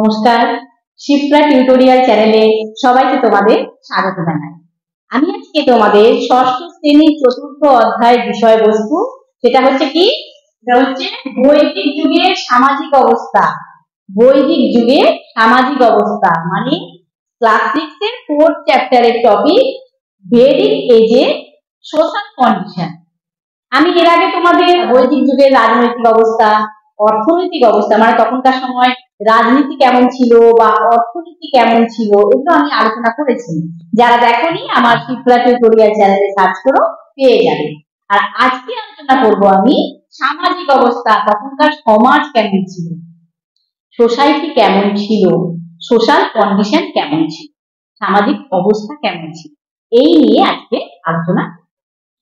নমস্কার, শিপ্রা টিউটোরিয়াল চ্যানেলে সবাইকে তোমাদের স্বাগত জানাই। আমি আজকে তোমাদের ষষ্ঠ শ্রেণীর চতুর্থ অধ্যায় বিষয়বস্তু, সেটা হচ্ছে কি? এটা হচ্ছে বৈদিক যুগের সামাজিক অবস্থা। বৈদিক যুগের সামাজিক অবস্থা মানে ক্লাস 6 এর 4th চ্যাপ্টারের টপিক ভেদিক এজে সোশ্যাল কন্ডিশন। আমি এর আগে তোমাদের বৈদিক যুগের রাজনৈতিক অবস্থা, অর্থনৈতিক অবস্থা মানে তখনকার সময় রাজনীতি কেমন ছিল বা অর্থনীতি কেমন ছিল এগুলো আমি আলোচনা করেছি। যারা দেখোনি আমার শিপ্রা টিউটোরিয়াল চ্যানেলে সার্চ করো, পেয়ে যাবে। আর আজকে আলোচনা করব আমি সামাজিক অবস্থা, তখনকার সমাজ কেমন ছিল, সোসাইটি কেমন ছিল, সোশ্যাল কন্ডিশন কেমন ছিল, সামাজিক অবস্থা কেমন ছিল, এই নিয়ে আজকে আলোচনা।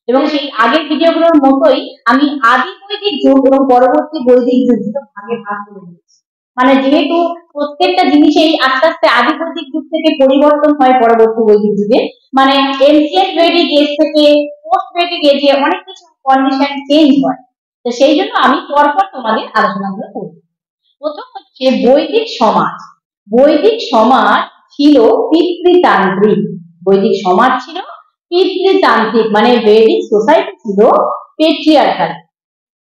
এবং সেই আগের ভিডিওগুলোর মতোই আমি আদি বৈদিক যুগ এবং পরবর্তী বৈদিক যুগ ভাগে ভাগ করে দিয়েছি। মানে যেহেতু প্রত্যেকটা জিনিসেই আস্তে আস্তে আদি বৈদিক যুগ থেকে পরিবর্তন হয় পরবর্তী বৈদিক যুগে, মানে এনসিয়েন্ট বৈদিক এজ থেকে পোস্ট বৈদিক এজে অনেক কিছু কন্ডিশন চেঞ্জ হয়। তো সেই জন্য আমি পরপর তোমাদের আলোচনাগুলো করব। প্রথম হচ্ছে বৈদিক সমাজ। বৈদিক সমাজ ছিল পিতৃতান্ত্রিক। বৈদিক সমাজ ছিল পিতৃতান্ত্রিক, মানে বৈদিক সোসাইটি ছিল পেট্রিয়ার্কাল।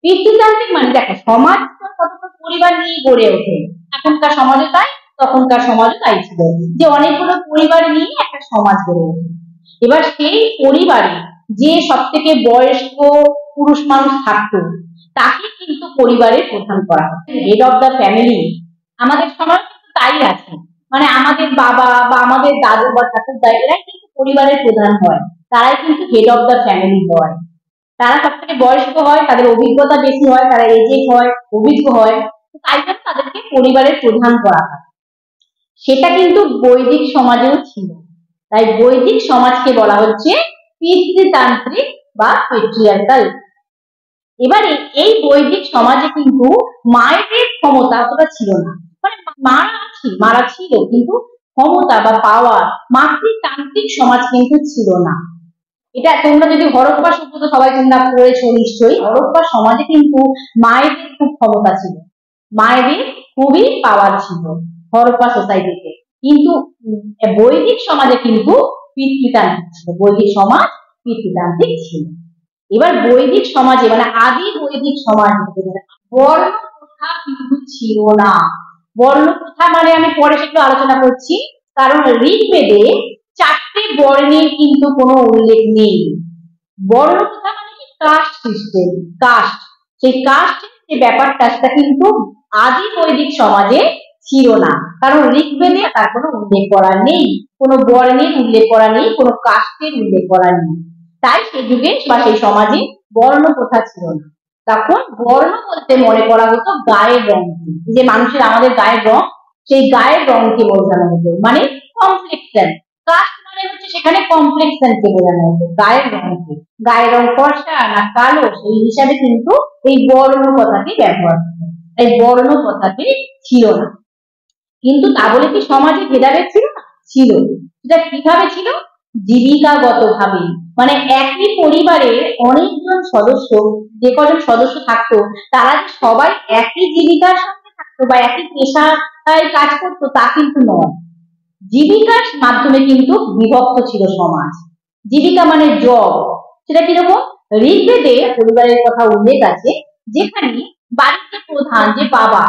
পিতৃতান্ত্রিক মানে দেখো, সমাজ কতটা পরিবার নিয়ে গড়ে ওঠে, এখনকার সমাজে তাই, তখনকার সমাজে তাই ছিল যে অনেকগুলো পরিবার নিয়ে একটা সমাজ গড়ে ওঠে। এবার সেই পরিবারে যে সব থেকে বয়স্ক পুরুষ মানুষ থাকতো তাকে কিন্তু পরিবারের প্রধান করা হয়, হেড অফ দ্য ফ্যামিলি। আমাদের সমাজ কিন্তু তাই আছে, মানে আমাদের বাবা বা আমাদের দাদু বা ঠাকুরদা এরাই কিন্তু পরিবারের প্রধান হয়, তারাই কিন্তু হেড অফ দ্য ফ্যামিলি হয়। তারা সব থেকে বয়স্ক হয়, তাদের অভিজ্ঞতা বেশি হয়, তারা এজেড হয়, অভিজ্ঞ হয়, তাই জন্য তাদেরকে পরিবারের প্রধান করা হয়। সেটা কিন্তু বৈদিক সমাজেও ছিল। তাই বৈদিক সমাজকে বলা হচ্ছে পিতৃতান্ত্রিক বা পেট্রিয়ার্কাল। এবারে এই বৈদিক সমাজে কিন্তু মায়েদের ক্ষমতা অতটা ছিল না, মানে মারা ছিল কিন্তু ক্ষমতা বা পাওয়ার মাতৃতান্ত্রিক সমাজ কিন্তু ছিল না। এটা তোমরা যদি হরপ্পা সভ্যতা সবাই তোমরা পড়েছো নিশ্চয়ই, হরপ্পা সমাজে কিন্তু মায়েদের খুব ক্ষমতা ছিল, মায়েদের খুবই পাওয়ার ছিল হরপ্পা সোসাইটিতে। কিন্তু বৈদিক সমাজে কিন্তু পিতৃতান্ত্রিক ছিল, বৈদিক সমাজ পিতৃতান্ত্রিক ছিল। এবার বৈদিক সমাজে মানে আদি বৈদিক সমাজ বর্ণ প্রথা কিন্তু ছিল না। বর্ণ প্রথা মানে আমি পরে সেগুলো আলোচনা করছি, কারণ ঋগ্বেদে 4টে বর্ণের কিন্তু কোনো উল্লেখ নেই। বর্ণ প্রথা মানে কি? কাস্ট সিস্টেম, কাস্ট, সেই কাস্ট যে ব্যাপারটা সেটা কিন্তু আদি বৈদিক সমাজে ছিল না, কারণ ঋগ্বেদে তার কোনো উল্লেখ করা নেই, কোনো বর্ণের উল্লেখ করা নেই, কোনো কাস্টের উল্লেখ করা নেই। তাই সেই যুগে বা সেই সমাজে বর্ণ প্রথা ছিল না। তখন বর্ণ বলতে মনে করা হতো গায়ের রং, যে মানুষের আমাদের গায়ের রং, সেই গায়ের রংকে বোঝানো হতো, মানে কমপ্লেক্সন। কাস্ট মানে হচ্ছে সেখানে কমপ্লেক্সনকে বোঝানো হতো, গায়ের রংকে, গায়ের রং ফর্সা না কালো সেই হিসাবে কিন্তু এই বর্ণ কথাটি ব্যবহার হতো। এই বর্ণ কথাটি ছিল না। কিন্তু তা বলে কি সমাজে ভেদাভেদ ছিল না? ছিল। সেটা কিভাবে ছিল? জীবিকাগত ভাবে, মানে একই পরিবারে অনেকজন সদস্য, যে কজন সদস্য থাকতো তারা যে সবাই একই জীবিকার সঙ্গে থাকতো বা একই পেশায় কাজ করতো তা কিন্তু নয়। জীবিকার মাধ্যমে কিন্তু বিভক্ত ছিল সমাজ। জীবিকা মানে জব, সেটা কিরকম? ঋগ্বেদে পরিবারের কথা উল্লেখ আছে, যেখানে বাড়িতে প্রধান যে বাবা,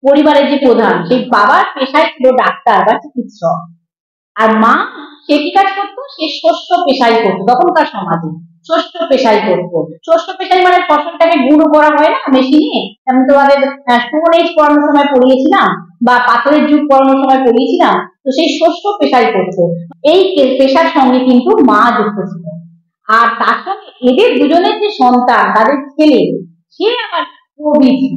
পরিবারের যে প্রধান, সেই বাবার পেশায় ছিল ডাক্তার বা চিকিৎসক, আর মা সে কি কাজ করতো? সে শস্য পেশাই করতো। তখনকার সমাজে শস্য পেশাই করতো। শস্য পেশাই মানে ফসলটাকে গুঁড়ো করা হয় না মেশিনে, আমি তোমাদের স্টোন এজ পড়ানোর সময় পড়িয়েছিলাম বা পাথরের যুগ পড়ানোর সময় পড়িয়েছিলাম, তো সেই শস্য পেশাই করতো। এই পেশার সঙ্গে কিন্তু মা যুক্ত ছিল। আর তার সঙ্গে এদের দুজনের যে সন্তান, তাদের ছেলে, সে আবার কবি ছিল,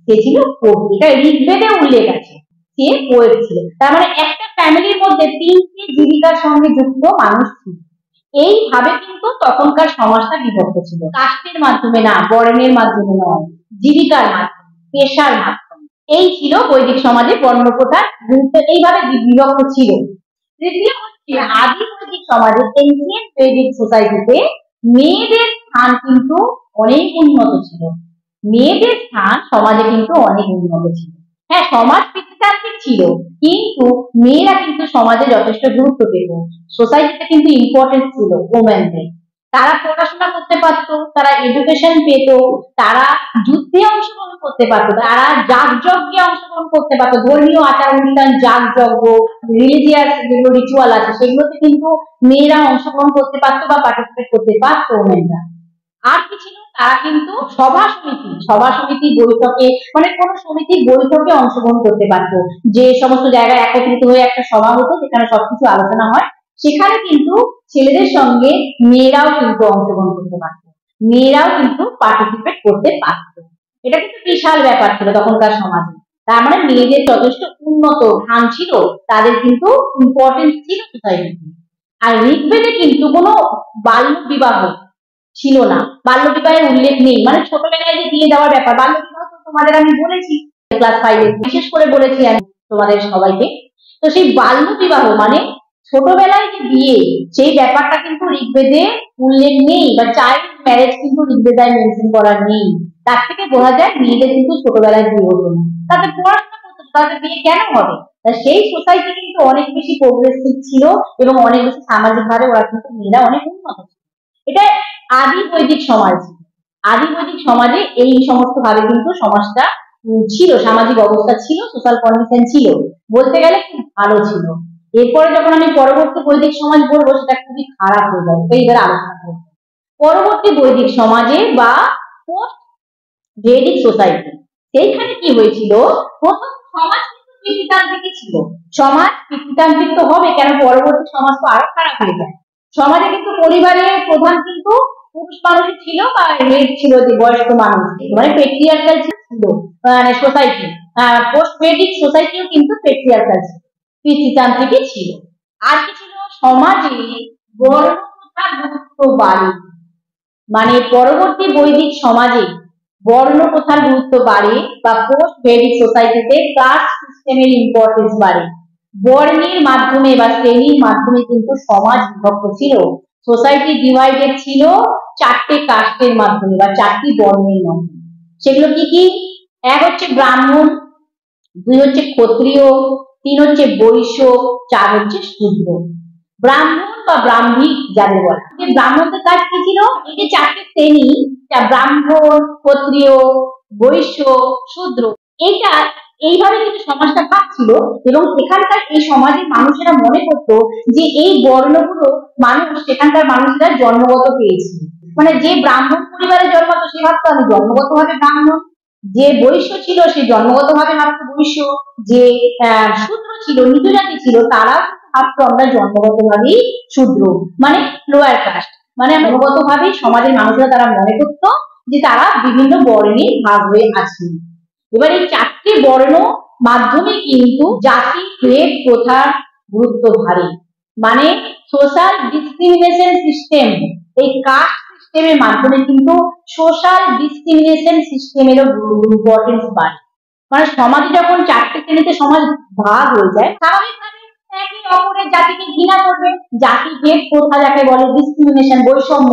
সে ছিল কবি। এটা ঋগ্বেদে উল্লেখ আছে, সে পোয়েট ছিল। তার মানে একটা ফ্যামিলির মধ্যে 3টে জীবিকার সঙ্গে যুক্ত মানুষ ছিল। এইভাবে কিন্তু তখনকার সমাজটা বিভক্ত ছিল, কাস্টের মাধ্যমে না, বর্ণের মাধ্যমে নয়, জীবিকার মাধ্যমে, পেশার মাধ্যমে। এই ছিল বৈদিক সমাজে বর্ণ প্রথার গুরুত্ব, এইভাবে বিভক্ত ছিল। তৃতীয় হচ্ছে আদি বৈদিক সমাজে, এনসিয়েন্ট বৈদিক সোসাইটিতে মেয়েদের স্থান কিন্তু অনেক উন্নত ছিল। মেয়েদের স্থান সমাজে কিন্তু অনেক উন্নত ছিল। হ্যাঁ, সমাজ পিতৃতান্ত্রিক ছিল, কিন্তু মেয়েরা কিন্তু সমাজে যথেষ্ট গুরুত্ব পেত। সোসাইটিতে কিন্তু ইম্পর্টেন্স ছিল ওমেনদের। তারা পড়াশোনা করতে পারতো, তারা এডুকেশন পেত, তারা যুদ্ধে অংশগ্রহণ করতে পারতো, তারা যাগযজ্ঞে অংশগ্রহণ করতে পারতো। ধর্মীয় আচার অনুষ্ঠান, যাগযজ্ঞ, রিলিজিয়াস যেগুলো রিচুয়াল আছে সেগুলোতে কিন্তু মেয়েরা অংশগ্রহণ করতে পারতো বা পার্টিসিপেট করতে পারতো ওমেনরা। আর কি ছিল, তারা কিন্তু সভা সমিতি বৈঠকে, মানে কোন সমিতির বৈঠকে অংশগ্রহণ করতে পারতো। যে সমস্ত জায়গায় একত্রিত হয়ে একটা সভা হতো যেখানে সবকিছু আলোচনা হয়, সেখানে কিন্তু ছেলেদের সঙ্গে মেয়েরাও কিন্তু অংশগ্রহণ করতে পারতো, মেয়েরাও কিন্তু পার্টিসিপেট করতে পারতো। এটা কিন্তু বিশাল ব্যাপার ছিল তখনকার সমাজে। তার মানে মেয়েদের যথেষ্ট উন্নত ধান ছিল, তাদের কিন্তু ইম্পর্টেন্স ছিল সোসাইটিতে। আর ঋগ্বেদে কিন্তু কোনো বাল্য বিবাহ ছিল না, বাল্য বিবাহের উল্লেখ নেই। মানে ছোটবেলায় যে দিয়ে দেওয়ার ব্যাপার, বাল্য বিবাহ তো তোমাদের আমি বলেছি ক্লাস 5-এ, বিশেষ করে বলেছি আমি তোমাদের সবাইকে। তো সেই বাল্য বিবাহ মানে ছোটবেলায় যে বিয়ে, সেই ব্যাপারটা কিন্তু ঋগ্বেদে উল্লেখ নেই, বা চাইল্ড ম্যারেজ কিন্তু ঋগ্বেদায় মেনশন করা নেই। তার থেকে বোঝা যায় মেয়েদের কিন্তু ছোটবেলায় বিয়ে হতো না, তাদের পড়াশোনা করতে হতো, তাদের বিয়ে কেন হবে? তা সেই সোসাইটি কিন্তু অনেক বেশি প্রোগ্রেসিভ ছিল এবং অনেক বেশি সামাজিক ভাবে ওরা কিন্তু মেয়েরা অনেক উন্নত ছিল। এটা আদি বৈদিক সমাজ। আদি বৈদিক সমাজে এই সমস্ত ভাবে কিন্তু সমাজটা ছিল, সামাজিক অবস্থা ছিল, সোশ্যাল কন্ডিশন ছিল, বলতে গেলে খুব ভালো ছিল। এরপরে যখন আমি পরবর্তী বৈদিক সমাজ বলবো সেটা খুবই খারাপ হয়ে যায়, এইবার আলোচনা করবো পরবর্তী বৈদিক সমাজে বা পোস্ট বৈদিক সোসাইটি। সেইখানে কি হয়েছিল, প্রথম সমাজ কিন্তু পিতৃতান্ত্রিকই ছিল। সমাজ পিতৃতান্ত্রিক তো হবে কেন, পরবর্তী সমাজ তো আরো খারাপ হয়ে যায়। সমাজে কিন্তু পরিবারের প্রধান কিন্তু পুরুষ মানুষই ছিল, বা হেড ছিল যে বয়স্ক মানুষ, মানে পেট্রিয়ার্কাল ছিল মানে সোসাইটি। পোস্ট বৈদিক সোসাইটিও কিন্তু পেট্রিয়ার্কাল ছিল, পিতৃতান্ত্রিকই ছিল। আর কি ছিল, সমাজে বর্ণ প্রথার গুরুত্ব বাড়ে। মানে পরবর্তী বৈদিক সমাজে বর্ণ প্রথার গুরুত্ব বাড়ে, বা পোস্ট বৈদিক সোসাইটিতে কাস্ট সিস্টেমের ইম্পর্টেন্স বাড়ে। বর্ণের মাধ্যমে বা শ্রেণীর মাধ্যমে কিন্তু সমাজ বিভক্ত ছিল। সোসাইটি ডিভাইডেড ছিল 4টে কাস্টের মাধ্যমে বা 4টি বর্ণের মাধ্যমে। সেগুলো কি কি? এক হচ্ছে ব্রাহ্মণ, 2 হচ্ছে ক্ষত্রিয়, 3 হচ্ছে বৈশ্য, 4 হচ্ছে শূদ্র। ব্রাহ্মণ বা ব্রাহ্মিক যাদের বলা, যে ব্রাহ্মণদের কাজ কি ছিল, এই যে 4টে শ্রেণী, ব্রাহ্মণ, ক্ষত্রিয়, বৈশ্য, শূদ্র, এইটা এইভাবে কিন্তু সমাজটা ভাগ ছিল। এবং এখানকার এই সমাজের মানুষেরা মনে করতো যে এই বর্ণগুলো মানুষ, সেখানকার মানুষেরা জন্মগত পেয়েছে। মানে যে ব্রাহ্মণ পরিবারে জন্মাতো সে ভাবতো আমি জন্মগতভাবে ব্রাহ্মণ, যে বৈশ্য ছিল সে জন্মগতভাবে ভাবতো বৈশ্য, যে শূদ্র ছিল, নিচু জাতি ছিল, তারাও ভাবতো আমরা জন্মগতভাবেই শূদ্র, মানে লোয়ার কাস্ট। মানে জন্মগতভাবেই সমাজের মানুষরা তারা মনে করতো যে তারা বিভিন্ন বর্ণে ভাগ হয়ে আছে। এবার এই 4টে বর্ণ মাধ্যমে কিন্তু জাতি ভেদ প্রথার গুরুত্ব ভারী। মানে সোশ্যাল ডিসক্রিমিনেশন সিস্টেম, এই কাস্ট সিস্টেমের মাধ্যমে কিন্তু সোশ্যাল ডিসক্রিমিনেশন সিস্টেমেরও ইম্পর্টেন্স বাড়ে। মানে সমাজে যখন 4টে শ্রেণীতে সমাজ ভাগ হয়ে যায়, স্বাভাবিকভাবে একে অপরের জাতিকে ঘৃণা করবে। জাতি ভেদ প্রথা যাকে বলে, ডিসক্রিমিনেশন, বৈষম্য,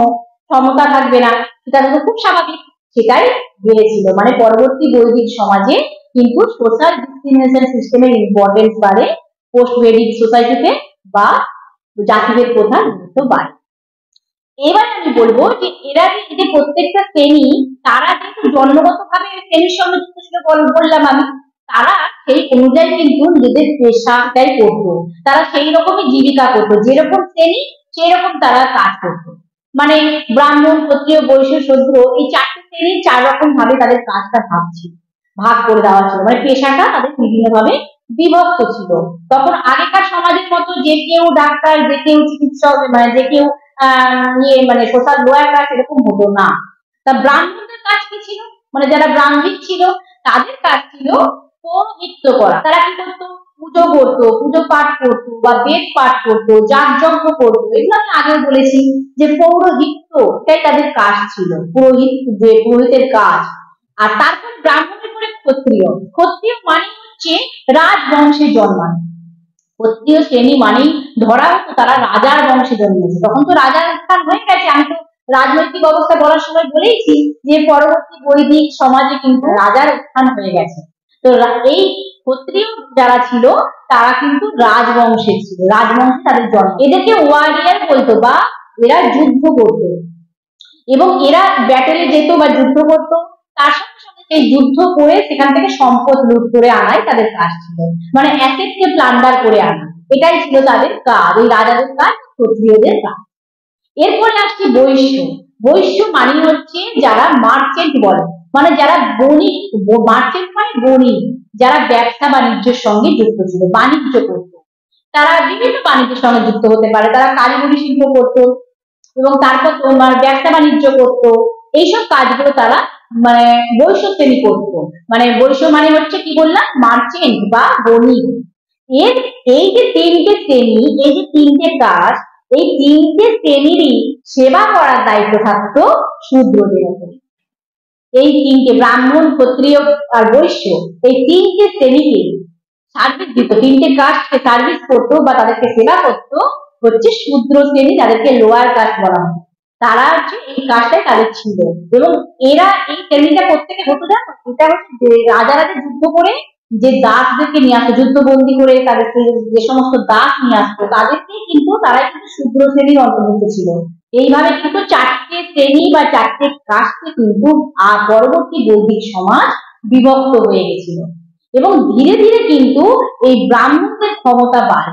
সমতা থাকবে না, সেটা তো খুব স্বাভাবিক, সেটাই বেড়েছিল। মানে পরবর্তী বৈদিক সমাজে কিন্তু সোশ্যাল ডিসক্রিমিনেশন সিস্টেমের ইম্পর্টেন্স বাড়ে, পোস্ট বৈদিক সোসাইটিতে, বা জাতিভেদ প্রথার গুরুত্ব বাড়ে। এবার আমি বলবো যে এরা যে প্রত্যেকটা শ্রেণী, তারা যেহেতু জন্মগতভাবে শ্রেণীর সঙ্গে যুক্ত ছিল, বললাম আমি, তারা সেই অনুযায়ী কিন্তু নিজেদের পেশাটাই করতো, তারা সেই রকমই জীবিকা করতো, যেরকম শ্রেণী সেই রকম তারা কাজ করতো। মানে ব্রাহ্মণ, ক্ষত্রিয়, বৈশ্য, শূদ্র, এই 4টে শ্রেণীর 4 রকম ভাবে তাদের কাজটা ভাগ করে দেওয়া ছিল। মানে পেশাটা তাদের বিভিন্ন ভাবে বিভক্ত ছিল। তখন আগেকার সমাজের মতো যে কেউ ডাক্তার, যে কেউ চিকিৎসক, মানে যে কেউ মানে সোশ্যাল লোয়ার কাস্ট এরকম হতো না। তা ব্রাহ্মণদের কাজ কি ছিল, মানে যারা ব্রাহ্মণ ছিল তাদের কাজ ছিল পৌরোহিত্য করা। তারা কি করতো, পুজো করতো, পুজো পাঠ করতো, বা বেদ পাঠ করতো, যাগযজ্ঞ করতো। এগুলো আমি আগেও বলেছি যে পৌরোহিত্য এটাই তাদের কাজ ছিল, পুরোহিতের কাজ। আর তারপর ব্রাহ্মণের পরে ক্ষত্রিয়। ক্ষত্রিয় মানে হচ্ছে রাজবংশে জন্মানো। ক্ষত্রিয় শ্রেণী মানেই ধরা হতো তারা রাজার বংশে জন্মেছে। তখন তো রাজার স্থান হয়ে গেছে, আমি তো রাজনৈতিক অবস্থা বলার সময় বলেইছি যে পরবর্তী বৈদিক সমাজে কিন্তু রাজার স্থান হয়ে গেছে। তো এই ক্ষত্রিয় যারা ছিল তারা কিন্তু রাজবংশে ছিল, রাজবংশে তাদের জন্ম। এদেরকে ওয়ারিয়ার বলতো বা এরা যুদ্ধ করতো এবং এরা ব্যাটেলে যেত বা যুদ্ধ করতো। তার সাথে সাথে সেই যুদ্ধ করে সেখান থেকে সম্পদ লুট করে আনাই তাদের কাজ ছিল, মানে অ্যাসেটকে প্লান্ডার করে আনা, এটাই ছিল তাদের কাজ, এই রাজাদের কাজ, ক্ষত্রিয়দের কাজ। এরপরে আসছে বৈশ্য। বৈশ্য মানে হচ্ছে যারা মার্চেন্ট বলে, মানে যারা বণিক, মার্চেন্ট মানে বণিক, যারা ব্যবসা বাণিজ্যের সঙ্গে যুক্ত ছিল, বাণিজ্য করত। তারা বিভিন্ন বাণিজ্যের সঙ্গে যুক্ত হতে পারে, তারা কারিগরি শিল্প করতো এবং তারপর তোমার ব্যবসা বাণিজ্য করতো। এইসব কাজগুলো তারা মানে বৈশ্য শ্রেণী করতো। মানে বৈশ্য মানে হচ্ছে কি বললাম, মার্চেন্ট বা বণিক। এর এই যে তিনটে শ্রেণী, এই যে তিনটে কাজ, এই তিনটে শ্রেণীরই সেবা করার দায়িত্ব থাকতো শূদ্রদের উপরে। এই তিনটে ব্রাহ্মণ, ক্ষত্রিয় আর বৈশ্য, এই তিনটে শ্রেণীকে সার্ভিস দিত, তিনটে কাস্টকে সার্ভিস করতো বা তাদেরকে সেবা করতো হচ্ছে শূদ্র শ্রেণী, যাদেরকে লোয়ার কাস্ট বলা হয়। তারা হচ্ছে এই কাজটাই তাদের ছিল এবং এরা এই শ্রেণীটা প্রত্যেকে হতো জানো, এটা হচ্ছে রাজারা যে যুদ্ধ করে যে দাসদেরকে নিয়ে আসতো, যুদ্ধবন্দী করে তাদেরকে যে সমস্ত দাস নিয়ে আসতো, তাদেরকে কিন্তু তারাই কিন্তু শূদ্র শ্রেণীর অন্তর্ভুক্ত ছিল। এইভাবে কিন্তু চারটে শ্রেণী বা চারটে কাস্টে কিন্তু পরবর্তী বৈদিক সমাজ বিভক্ত হয়ে গেছিল এবং ধীরে ধীরে কিন্তু এই ব্রাহ্মণদের ক্ষমতা বাড়ে।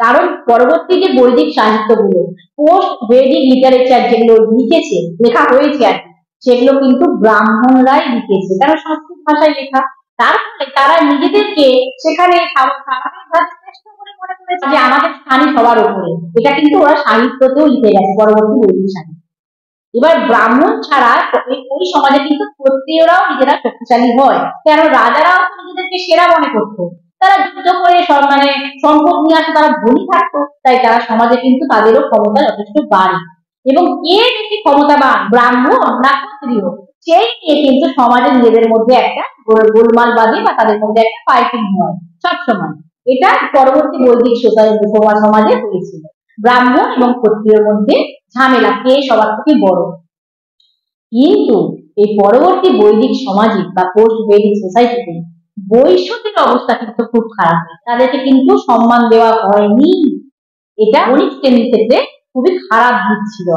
কারণ পরবর্তী যে বৈদিক সাহিত্যগুলো, পোস্ট বৈদিক লিটারেচার যেগুলো লিখেছে, লেখা হয়েছে আর কি, সেগুলো কিন্তু ব্রাহ্মণরাই লিখেছে, কারণ সংস্কৃত ভাষায় লেখা। তার ফলে তারা নিজেদেরকে সেখানে চেষ্টা করে মনে করেছে যে আমাদের স্থানীয় সবার উপরে, এটা কিন্তু ওরা সাহিত্যতেও লিখে গেছে পরবর্তী বৈদিক সাহিত্য। এবার ব্রাহ্মণ ছাড়া ওই সমাজে কিন্তু ক্ষত্রিয়রাও নিজেরা শক্তিশালী হয়, কেন রাজারাও নিজেদেরকে সেরা মনে করতো, তারা যুদ্ধ করে মানে সম্পদ নিয়ে আসে, তারা ধনী থাকতো, তাই তারা সমাজে কিন্তু তাদেরও ক্ষমতা যথেষ্ট বাড়ে এবং কে বেশি ক্ষমতাবান, ব্রাহ্মণ না ক্ষত্রিয়, সেই নিয়ে কিন্তু সমাজে নিজেদের মধ্যে একটা গোলমাল বাঁধে বা তাদের মধ্যে একটা ফাইটিং হয় সবসময়। এটা পরবর্তী বৈদিক সমাজে হয়েছিল, ব্রাহ্মণ এবং ক্ষত্রিয়র মধ্যে ঝামেলা, কে সবার থেকে বড়। কিন্তু এই পরবর্তী বৈদিক সমাজে বা পোস্ট বৈদিক সোসাইটিতে বৈশ্যদের অবস্থা কিন্তু খুব খারাপ, তাদেরকে কিন্তু সম্মান দেওয়া হয়নি। এটা অনেক শ্রেণীর ক্ষেত্রে খুবই খারাপ দিক ছিল।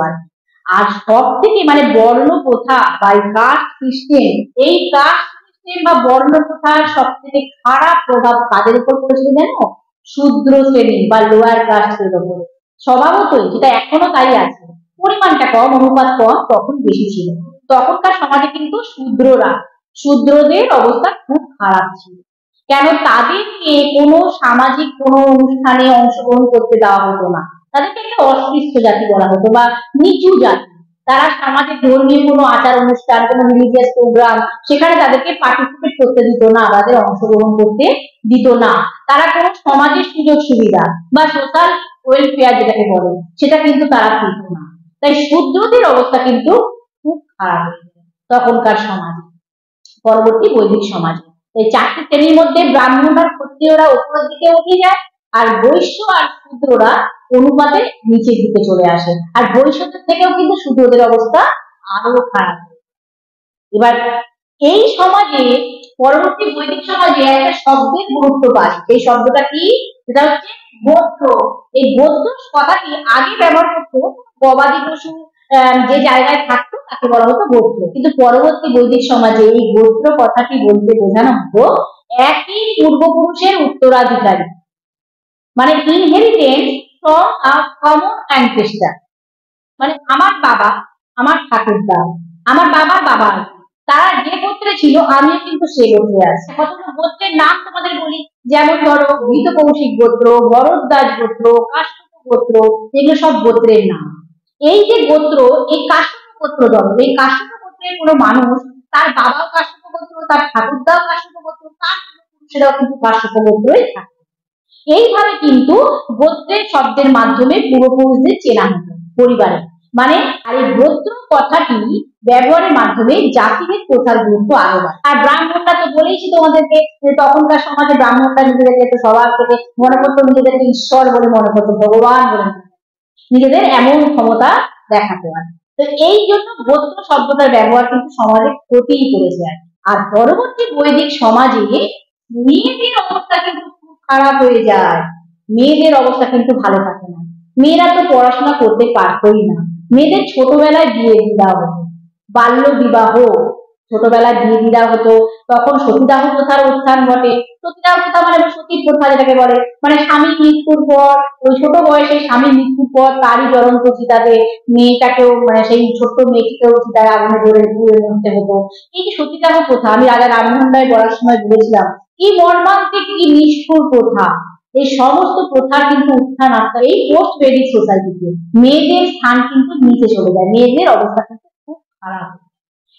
আর সব থেকে মানে বর্ণ প্রথা বা কাস্ট সিস্টেম, এই কাস্ট সিস্টেম বা বর্ণ প্রথার সব থেকে খারাপ প্রভাব কাদের উপর পড়েছিল জানো? শূদ্র শ্রেণী বা লোয়ার কাস্টের উপর। স্বভাবতই যেটা এখনো তাই আছে, পরিমাণটা কম, অনুপাত কম, তখন বেশি ছিল। তখনকার সমাজে কিন্তু শূদ্রদের অবস্থা খুব খারাপ ছিল। কেন? তাদেরকে কোনো সামাজিক কোনো অনুষ্ঠানে অংশগ্রহণ করতে দেওয়া হতো না, তাদেরকে একটা অস্পৃশ্য জাতি বলা হতো বা নিচু জাতি। তারা সমাজে ধর্মীয় কোনো আচার অনুষ্ঠান, কোনো রিলিজিয়াস প্রোগ্রাম, সেখানে তাদেরকে পার্টিসিপেট করতে দিত না, তাদের অংশগ্রহণ করতে দিত না। তারা কোনো সমাজের সুযোগ সুবিধা বা সোশ্যাল ওয়েলফেয়ার যেটাকে বলে, সেটা কিন্তু তারা পেত না। তাই শূদ্রদের অবস্থা কিন্তু খুব খারাপ হয়েছে তখনকার সমাজে, পরবর্তী বৈদিক সমাজে। এই চারটি শ্রেণীর মধ্যে ব্রাহ্মণ আর ক্ষত্রিয়রা উপরের দিকে উঠে যায়, আর বৈশ্য আর শূদ্ররা অনুপাতে নিচের দিকে চলে আসে। আর বৈশ্যদের থেকেও কিন্তু শূদ্রদের অবস্থা আরো খারাপ। এবার এই সমাজে, পরবর্তী বৈদিক সমাজে একটা শব্দের গুরুত্ব পায়। এই শব্দটা কি? সেটা হচ্ছে গোত্র। এই গোত্র কথাটি আগে ব্যবহার করতো গবাদি পশু যে জায়গায় থাকতো তাকে বলা হতো গোত্র, কিন্তু পরবর্তী বৈদিক সমাজে এই গোত্র কথাটি বলতে বোঝানো হতো একই পূর্বপুরুষের উত্তরাধিকারী, মানে inheritance from a common ancestor. মানে আমার বাবা, আমার ঠাকুরদা, আমার বাবার বাবা, তারা যে গোত্রে ছিল আমিও কিন্তু সে গোত্রে আছি। কতগুলো গোত্রের নাম তোমাদের বলি, যেমন ধরো ঘৃত কৌশিক গোত্র, ভরদ্বাজ গোত্র, কাশ্যপ গোত্র, এগুলো সব গোত্রের নাম। এই যে গোত্র, এই কাশ্যপ গোত্র ধরো, এই কাশ্যপ গোত্রের কোনো মানুষ, তার বাবাও কাশ্যপ গোত্র, তার ঠাকুরদাও কাশ্যপ গোত্র, তার পুরুষেরাও কিন্তু কাশ্যপ গোত্রই থাকে। এইভাবে কিন্তু গোত্রের শব্দের মাধ্যমে পূর্বপুরুষদের চেনা হতো পরিবারে, মানে আর এই গোত্র কথাটি ব্যবহারের মাধ্যমে জাতিভেদ প্রথার গুরুত্ব আরো বাড়ে। আর ব্রাহ্মণরা তো বলেইছি তোমাদেরকে, তখনকার সমাজে ব্রাহ্মণরা নিজেদেরকে স্বভাব থেকে মনে করতো, নিজেদেরকে ঈশ্বর বলে মনে করতো, ভগবান বলে নিজেদের এমন ক্ষমতা দেখাতো। তো এই জন্য গোত্র শব্দটার ব্যবহার কিন্তু সমাজে ক্ষতিই করেছে। আর পরবর্তী বৈদিক সমাজে মেয়েদের অবস্থা কিন্তু খুব খারাপ হয়ে যায়, মেয়েদের অবস্থা কিন্তু ভালো থাকে না। মেয়েরা তো পড়াশোনা করতে পারতোই না, মেয়েদের ছোটবেলায় বিয়ে দেওয়া হতো, বাল্য বিবাহ ছোটবেলায় বিয়ে দেওয়া হতো। তখন সতীদাহ প্রথার উত্থান ঘটে। সতীদাহ প্রথা মানে সতী প্রথা যেটাকে বলে, মানে স্বামী মৃত্যুর পর, ওই ছোট বয়সে স্বামী মৃত্যুর পর তারই জ্বলন্ত চিতাতে মেয়েটাকেও, মানে সেই ছোট্ট মেয়েটিকেও চিতায় আগুনে জোরে পুড়ে মরতে হতো। এই যে সতীদাহ প্রথা, আমি রাজা রামমোহন রায় বলার সময় বলেছিলাম কি মর্মান্তিক, কি নিষ্ঠুর প্রথা। এই সমস্ত প্রথার কিন্তু উত্থান আসতে এই পোস্ট বেডিক সোসাইটিতে মেয়েদের স্থান কিন্তু নিচে চলে যায়, মেয়েদের অবস্থা কিন্তু খুব খারাপ।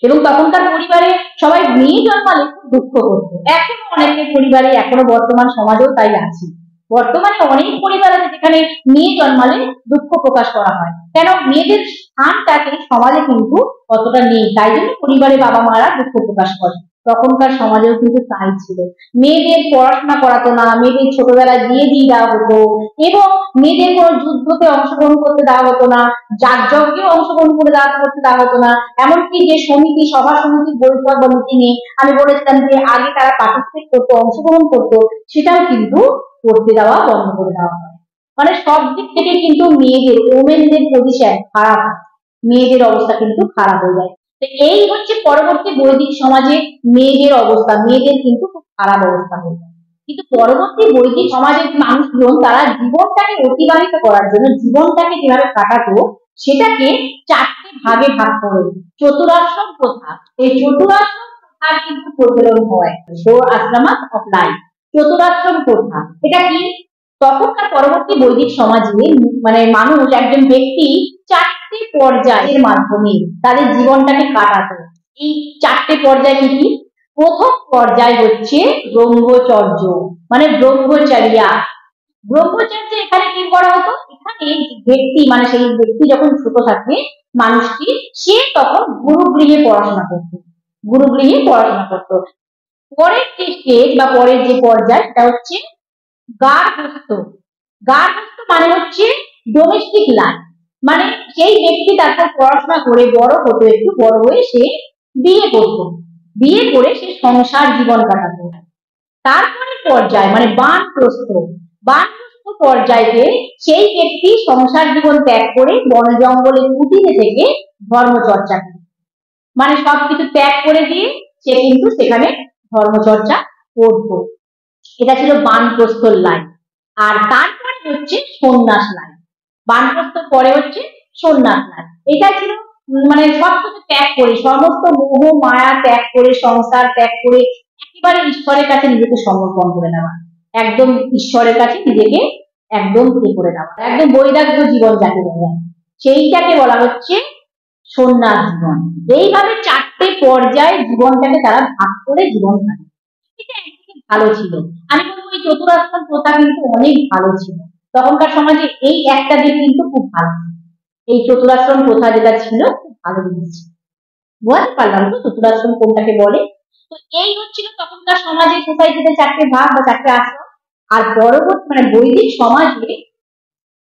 এবং তখনকার পরিবারে সবাই মেয়ে জন্মালে খুব দুঃখ করতো। এখনো অনেকের পরিবারে, এখনো বর্তমান সমাজেও তাই আছে। বর্তমানে অনেক পরিবার আছে যেখানে মেয়ে জন্মালে দুঃখ প্রকাশ করা হয়, কেন মেয়েদের স্থানটাকে সমাজে কিন্তু অতটা নেই, তাই জন্য পরিবারে বাবা মারা দুঃখ প্রকাশ করে। তখনকার সমাজেও কিন্তু তাই ছিল, মেয়েদের পড়াশোনা করাতো না, মেয়েদের ছোটবেলায় বিয়ে দিয়ে দেওয়া হতো, এবং মেয়েদের কোনো যুদ্ধতে অংশগ্রহণ করতে দেওয়া হতো না, যাগযজ্ঞেও অংশগ্রহণ করতে দেওয়া হতো না। এমনকি যে সমিতি, সভা সমিতির বৈঠক বা মিটিংয়ে আমি বলেছিলাম যে আগে তারা পার্টিসিপেট করতো, অংশগ্রহণ করতো, সেটাও কিন্তু করতে দেওয়া বন্ধ করে দেওয়া হয়। মানে সব দিক থেকে কিন্তু মেয়েদের, ওমেনদের পজিশন খারাপ, মেয়েদের অবস্থা কিন্তু খারাপ হয়ে যায়। তো এই হচ্ছে পরবর্তী বৈদিক সমাজে মেয়েদের অবস্থা, মেয়েদের কিন্তু খুব খারাপ অবস্থা হয়ে যায়। কিন্তু পরবর্তী বৈদিক সমাজের মানুষজন তারা জীবনটাকে অতিবাহিত করার জন্য, জীবনটাকে যেভাবে কাটাতো সেটাকে চারটি ভাগে ভাগ করে চতুরাশ্রম প্রথা, এই চতুরাশ্রম প্রথার কিন্তু প্রচলন হয়। ফোর আশ্রমাস অফ লাইফ, চতুরাশ্রম প্রথা এটা কি? তখনকার পরবর্তী বৈদিক সমাজে মানে মানুষ, একজন ব্যক্তি চারটি পর্যায়ের মাধ্যমে তাদের জীবনটাকে কাটাতো। এই চারটে পর্যায় কি কি? প্রথম পর্যায় হচ্ছে ব্রহ্মচর্য, মানে ব্রহ্মচর্যা। ব্রহ্মচর্য এখানে কি করা হতো? এখানে ব্যক্তি, মানে সেই ব্যক্তি যখন ছোট থাকে মানুষটি, সে তখন গুরুগৃহে পড়াশোনা করতো, গুরুগৃহে পড়াশোনা করতো। পরের যে স্টেজ বা পরের যে পর্যায় সেটা হচ্ছে গার্হস্থ্য। গার্হস্থ্য মানে হচ্ছে ডোমেস্টিক লাইফ, মানে সেই ব্যক্তি তারপর পড়াশোনা করে বড় হতো, একটু বড় হয়ে সে বিয়ে করতো, বিয়ে করে সে সংসার জীবন কাটাতো। তারপরে পর্যায় মানে বানপ্রস্থ, বানপ্রস্থ পর্যায়ে সেই ব্যক্তি সংসার জীবন ত্যাগ করে বন জঙ্গলে কুটিরে থেকে ধর্মচর্চা করে, মানে সবকিছু ত্যাগ করে দিয়ে সে কিন্তু সেখানে ধর্মচর্চা করতো। এটা ছিল বানপ্রস্থ লাইন। আর তারপরে হচ্ছে সন্ন্যাস লাইন, বানপ্রস্থ পরে হচ্ছে সন্ন্যাস লাইন। এটা ছিল মানে সবকিছু ত্যাগ করে, সমস্ত মোহ মায়া ত্যাগ করে, সংসার ত্যাগ করে একেবারে ঈশ্বরের কাছে নিজেকে সমর্পণ করে দেওয়া, একদম ঈশ্বরের কাছে নিজেকে একদম করে দেওয়া, একদম বৈরাগ্য জীবন যাকে বলা হয় সেইটাকে বলা হচ্ছে সন্ন্যাস জীবন। এইভাবে চারটে পর্যায়ে জীবনটাকে তারা ভাগ করে জীবন থাকে। এটা একদিকে ভালো ছিল, আমি বলবো এই চতুরাশ্রম প্রথা কিন্তু অনেক ভালো ছিল। তখনকার সমাজে এই একটা দিক কিন্তু খুব ভালো ছিল, এই চতুরাশ্রম প্রথা যেটা ছিল খুব ভালো জিনিস ছিল। বুঝতে পারলাম তো চতুরাশ্রম কোনটাকে বলে? তো এই হচ্ছিল তখনকার সমাজে, সোসাইটিতে চারটে ভাগ বা চারটে আশ্রম। আর পরবর্তী মানে বৈদিক সমাজে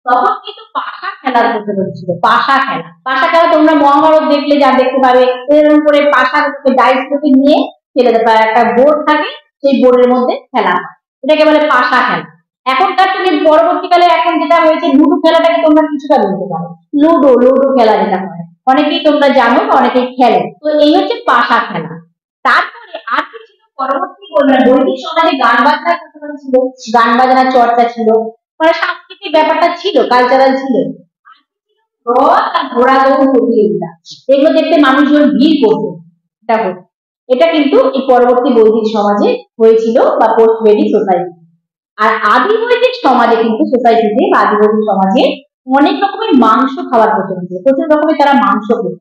তখন কিন্তু পাশা খেলার প্রচলন ছিল। পাশা খেলা, পাশা খেলা তোমরা মহাভারত দেখলে যা দেখতে পাবে, এরকম করে পাশাগুলোকে ডাইসগুলোকে নিয়ে ফেলে দেবে, একটা বোর্ড থাকে সেই বোর্ডের মধ্যে খেলা হয়, এটাকে বলে পাশা খেলা। এখনকার যুগে পরবর্তীকালে এখন যেটা হয়েছে লুডো খেলাটাকে তোমরা কিছুটা বলতে পারো, লুডো লুডো খেলা যেটা হয় অনেকেই তোমরা জানো বা অনেকেই খেলে। তো এই হচ্ছে পাশা খেলা। তারপরে আর কি ছিল পরবর্তী মানে বৈদিক সমাজে? গান বাজনার প্রচলন ছিল, গান বাজনার চর্চা ছিল, মানে সাংস্কৃতিক ব্যাপারটা ছিল, কালচারাল ছিল। রথ আর ঘোড়া দৌড় প্রতিযোগিতা, এগুলো দেখতে মানুষজন ভিড় করতো। এটা হতো, এটা কিন্তু এই পরবর্তী বৈদিক সমাজে হয়েছিল বা পোস্ট বৈদিক সোসাইটি। আর আদি বৈদিক সমাজে কিন্তু সোসাইটিতে বা আদি বৈদিক সমাজে অনেক রকমের মাংস খাওয়ার প্রচলন ছিল, প্রচুর রকমের তারা মাংস খেত।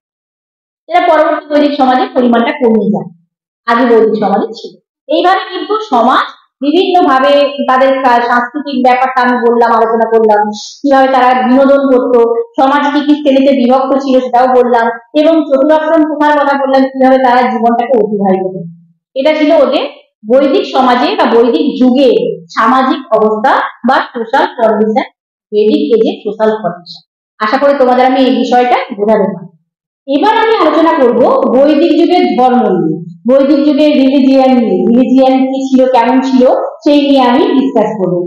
এটা পরবর্তী বৈদিক সমাজে পরিমাণটা কমে যায়, আদি বৈদিক সমাজে ছিল। এইভাবে কিন্তু সমাজ বিভিন্ন ভাবে তাদের সাংস্কৃতিক ব্যাপারটা আমি বললাম, আলোচনা করলাম, কিভাবে তারা বিনোদন করতো, সমাজ কি কি শ্রেণীতে বিভক্ত ছিল সেটাও বললাম, এবং চতুরাশ্রম প্রথার কথা বললাম, কিভাবে তারা জীবনটাকে অতিবাহিত করতো। এটা ছিল ওদের বৈদিক সমাজে বা বৈদিক যুগে সামাজিক অবস্থা বা সোশ্যাল কন্ডিশন, বৈদিক এজে সোশ্যাল কন্ডিশন। আশা করি তোমাদের আমি এই বিষয়টা বোঝাতে পারি। এবার আমি আলোচনা করব বৈদিক যুগের ধর্ম নিয়ে, বৈদিক যুগের রিলিজিয়ান নিয়ে, রিলিজিয়ান কি ছিল, কেমন ছিল, সেই নিয়ে আমি ডিসকাস করবো।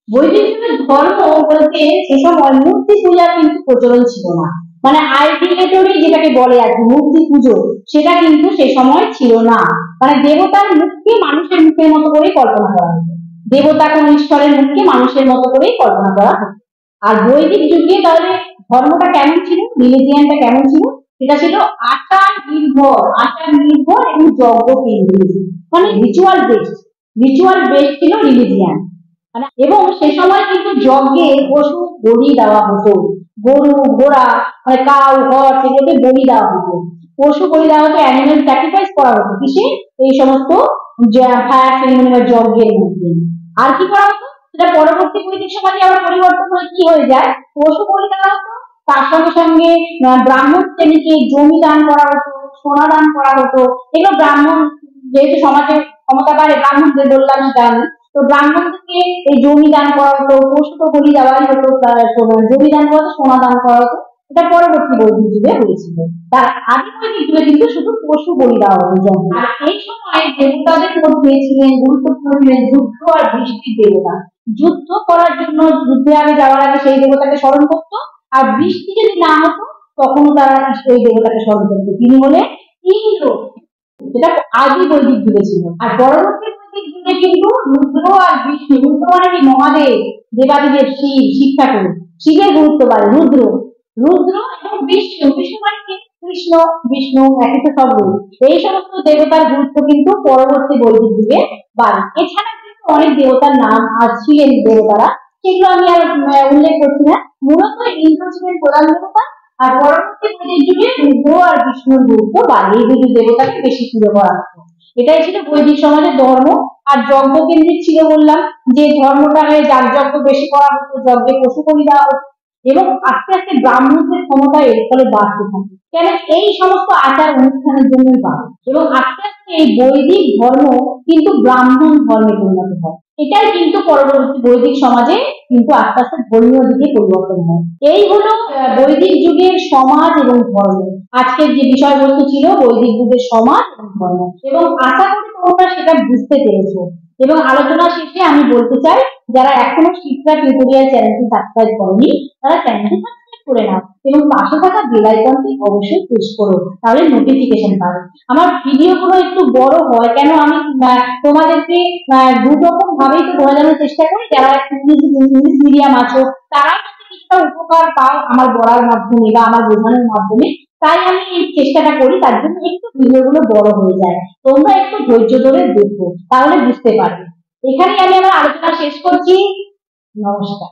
বৈদিক যুগের ধর্ম বলতে সে সময় মূর্তি পূজার কিন্তু প্রচলন ছিল না, মানে আইডিলেটরি যেটাকে বলে আর কি, মূর্তি পুজো, সেটা কিন্তু সে সময় ছিল না। মানে দেবতার মুখকে মানুষের মুখের মতো করেই কল্পনা করা হতো, দেবতা কোন ঈশ্বরের মুখকে মানুষের মতো করেই কল্পনা করা হতো। আর বৈদিক যুগে তাহলে ধর্মটা কেমন ছিল, রিলিজিয়ানটা কেমন ছিল, সেটা ছিল আচার নির্ভর এবং যজ্ঞ কেন্দ্রিক, মানে রিচুয়াল বেসড ছিল রিলিজিয়ান। মানে এবং সে সময় কিন্তু যজ্ঞে পশু বলি দেওয়া হতো, গরু ঘোড়া মানে কাউ হর্স এগুলোকে বলি দেওয়া হতো, পশু বলি দেওয়া হতো, অ্যানিমেল স্যাক্রিফাইস করা হতো কিসে, এই সমস্ত ফায়ার সেরিমনি বা যজ্ঞের মধ্যে। আর কি করা হতো, সেটা পরবর্তী বৈদিক সমাজে আবার পরিবর্তন হয়ে কি হয়ে যায়, পশু বলি দেওয়া হতো, তার সঙ্গে সঙ্গে ব্রাহ্মণ শ্রেণীকে জমি দান করা হতো, সোনা দান করা হতো। এগুলো ব্রাহ্মণ যেহেতু সমাজে ক্ষমতা বাড়ে, ব্রাহ্মণদের বললাম দান, তো ব্রাহ্মণদেরকে এই জমি দান করা হতো, পশু তো বলি দেওয়াই হতো, জমি দান করা হতো, সোনা দান করা হতো। এটা পরবর্তী বৈদিক যুগে হয়েছিল। তার আগে বৈদিক যুগে কিন্তু শুধু পশু বলি দেওয়া হতো জন্ম। আর এই সময় দেবতাদের মধ্যে ছিলেন গুরুত্বপূর্ণ ছিলেন যুদ্ধ আর বৃষ্টির দেবতা। যুদ্ধ করার জন্য যুদ্ধে আগে যাওয়ার আগে সেই দেবতাকে স্মরণ করতো, আর বৃষ্টি যদি না হতো তখনও তারা সেই দেবতাকে স্মরণ করতো, তিনি হলেন ইন্দ্র। যেটা আদি বৈদিক যুগে ছিল। আর পরবর্তী বৈদিক যুগে কিন্তু রুদ্র আর বিষ্ণু, রুদ্র মানে কি মহাদেব, দেবাদিদেব শিব ঠাকুর, শিবের গুরুত্ব বাড়ে, রুদ্র এবং বিষ্ণু, বিষ্ণু মানে কি কৃষ্ণ, বিষ্ণু একই তো সব রূপ, এই সমস্ত দেবতার গুরুত্ব কিন্তু পরবর্তী বৈদিক যুগে বাড়ে। এছাড়া কিন্তু অনেক দেবতার নাম আর ছিলেন দেবতারা, সেগুলো আমি আর উল্লেখ করছি না। মূলত ইন্দ্র ছিলেন প্রধান দেবতা, আর পরবর্তী বৈদিক যুগে রুদ্র আর বিষ্ণুর গুরুত্ব বাড়ে, এই দুটি দেবতাকে বেশি পুজো করা হতো। এটাই ছিল বৈদিক সমাজের ধর্ম। আর যজ্ঞ কেন্দ্রিক ছিল বললাম, যে ধর্মটা যাগযজ্ঞ বেশি করা হতো, যজ্ঞে পশু বলি দেওয়া হতো, এবং আস্তে আস্তে ব্রাহ্মণদের ক্ষমতা এর ফলে বাড়তে থাকে, কেন এই সমস্ত আচার অনুষ্ঠানের জন্যই বাড়ে, এবং আস্তে আস্তে এই বৈদিক ধর্ম কিন্তু ব্রাহ্মণ ধর্মে পরিণত হয়। এটাই কিন্তু পরবর্তী বৈদিক সমাজে কিন্তু আস্তে আস্তে ধর্মীয় দিকে পরিবর্তন হয়। এই হলো বৈদিক যুগের সমাজ এবং ধর্ম। আজকের যে বিষয়বস্তু ছিল বৈদিক যুগের সমাজ এবং ধর্ম, এবং আশা করি তোমরা সেটা বুঝতে পেরেছো। এবং আলোচনা শেষে আমি বলতে চাই, যারা এখনো শিক্ষা টিউটোরিয়াল চ্যানেলটি সাবস্ক্রাইব করনি, তারা চ্যানেলটি সাবস্ক্রাইব করে নাও এবং পাশে থাকা বেল আইকনটি অবশ্যই প্রেস করো, তাহলে নোটিফিকেশন পাবে। আমার ভিডিওগুলো একটু বড় হয় কেন, আমি তোমাদেরকে দু রকম ভাবেই তো বোঝানোর চেষ্টা করি, যারা ইংলিশ মিডিয়াম আছো তারা যাতে কিছুটা উপকার পাও আমার বলার মাধ্যমে বা আমার বোঝানোর মাধ্যমে, তাই আমি এই চেষ্টাটা করি, তার জন্য একটু ভিডিওগুলো বড় হয়ে যায়। তোমরা একটু ধৈর্য ধরে দেখো, তাহলে বুঝতে পারবে। এখানে আমি আমার আলোচনা শেষ করছি। নমস্কার।